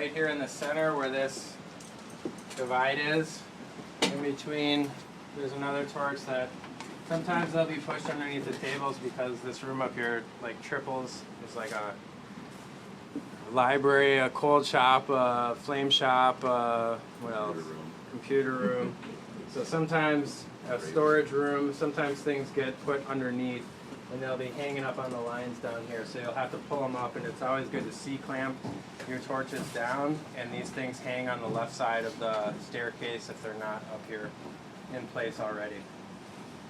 right here in the center where this divide is. In between, there's another torch that sometimes they'll be pushed underneath the tables because this room up here like triples. It's like a library, a cold shop, a flame shop, what else? Computer room. So sometimes a storage room, sometimes things get put underneath and they'll be hanging up on the lines down here. So you'll have to pull them up, and it's always good to C-clamp your torches down, and these things hang on the left side of the staircase if they're not up here in place already.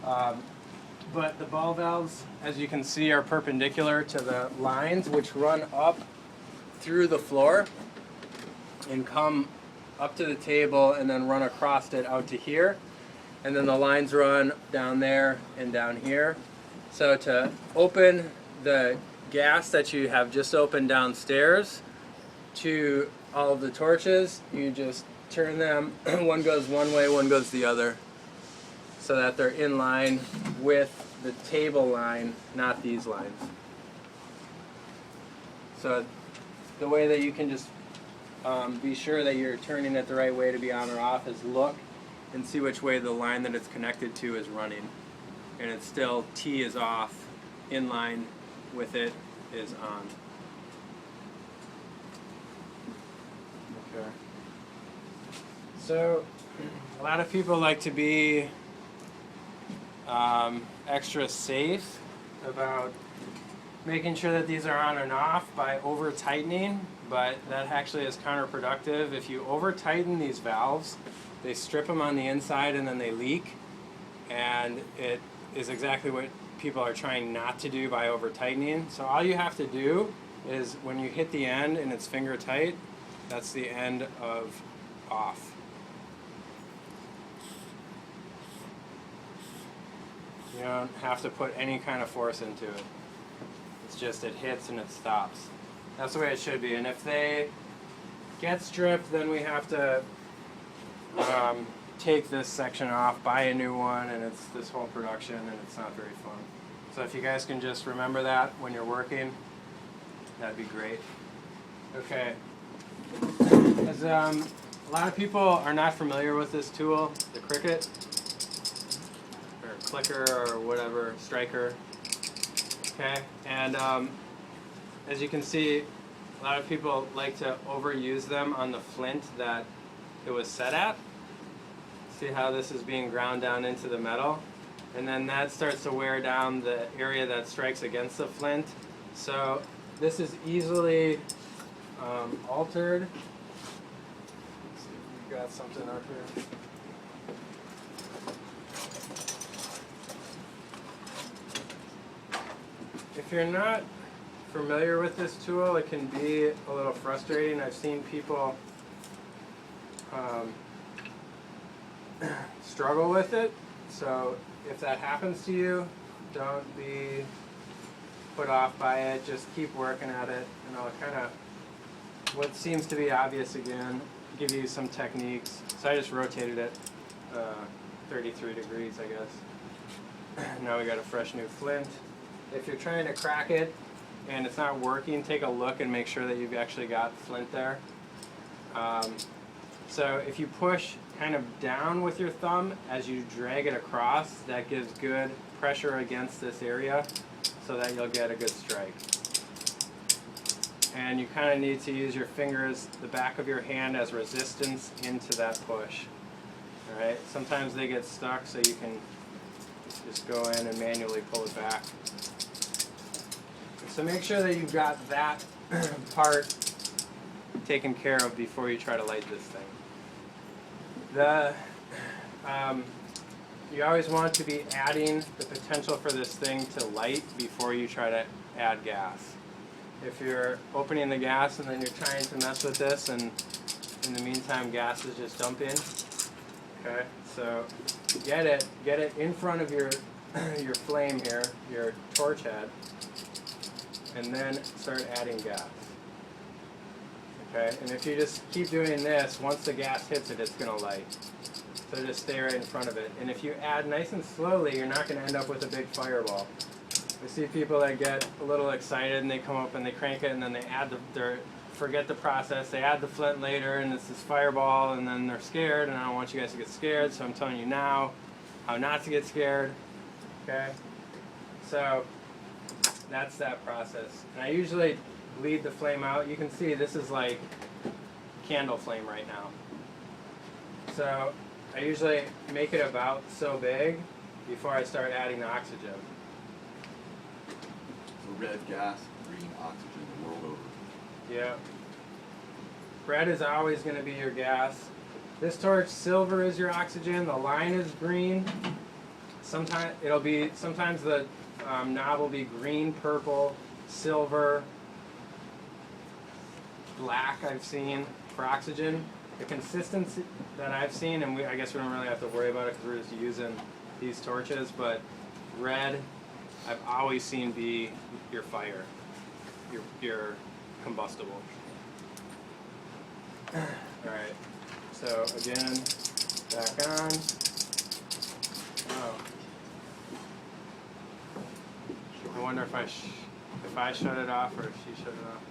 But the ball valves, as you can see, are perpendicular to the lines, which run up through the floor and come up to the table and then run across it out to here. And then the lines run down there and down here. So to open the gas that you have just opened downstairs to all of the torches, you just turn them, one goes one way, one goes the other, so that they're in line with the table line, not these lines. So the way that you can just be sure that you're turning it the right way to be on or off is look and see which way the line that it's connected to is running. And it's still, T is off, in line with it is on. Okay. So a lot of people like to be extra safe about making sure that these are on and off by over tightening, but that actually is counterproductive. If you over tighten these valves, they strip them on the inside and then they leak, and it is exactly what people are trying not to do by over tightening. So all you have to do is when you hit the end and it's finger tight, that's the end of off. You don't have to put any kind of force into it. It's just it hits and it stops. That's the way it should be. And if they get stripped, then we have to take this section off, buy a new one, and it's this whole production, and it's not very fun. So if you guys can just remember that when you're working, that'd be great. Okay. As a lot of people are not familiar with this tool, the Cricut, or clicker, or whatever, striker. Okay, and as you can see, a lot of people like to overuse them on the flint that it was set at. See how this is being ground down into the metal? And then that starts to wear down the area that strikes against the flint. So this is easily altered. Let's see if we've got something up here. If you're not familiar with this tool, it can be a little frustrating. I've seen people struggle with it. So if that happens to you, don't be put off by it. Just keep working at it, and I'll kind of, what seems to be obvious again, give you some techniques. So I just rotated it 33 degrees, I guess. Now we got a fresh new flint. If you're trying to crack it and it's not working, take a look and make sure that you've actually got flint there. So if you push kind of down with your thumb as you drag it across, that gives good pressure against this area so that you'll get a good strike. And you kind of need to use your fingers, the back of your hand, as resistance into that push. All right. Sometimes they get stuck, so you can just go in and manually pull it back. So make sure that you've got that part taken care of before you try to light this thing. You always want to be adding the potential for this thing to light before you try to add gas. If you're opening the gas and then you're trying to mess with this, and in the meantime gas is just dumping, okay? So get it in front of your your flame here, your torch head, and then start adding gas. Okay, and if you just keep doing this, once the gas hits it, it's going to light. So just stay right in front of it. And if you add nice and slowly, you're not going to end up with a big fireball. I see people that get a little excited and they come up and they crank it and then they add their forget the process. They add the flint later, and it's this fireball, and then they're scared, and I don't want you guys to get scared, so I'm telling you now how not to get scared. Okay? So that's that process. And I usually bleed the flame out. You can see this is like candle flame right now. So I usually make it about so big before I start adding the oxygen. So red gas, green oxygen the world over. Yeah. Red is always going to be your gas. This torch, silver is your oxygen. The line is green. Sometimes the knob will be green, purple, silver, black. I've seen for oxygen. The consistency that I've seen, and I guess we don't really have to worry about it because we're just using these torches. But red, I've always seen be your fire, your combustible. All right. So again, back on. Oh. I wonder if I shut it off or if she shut it off.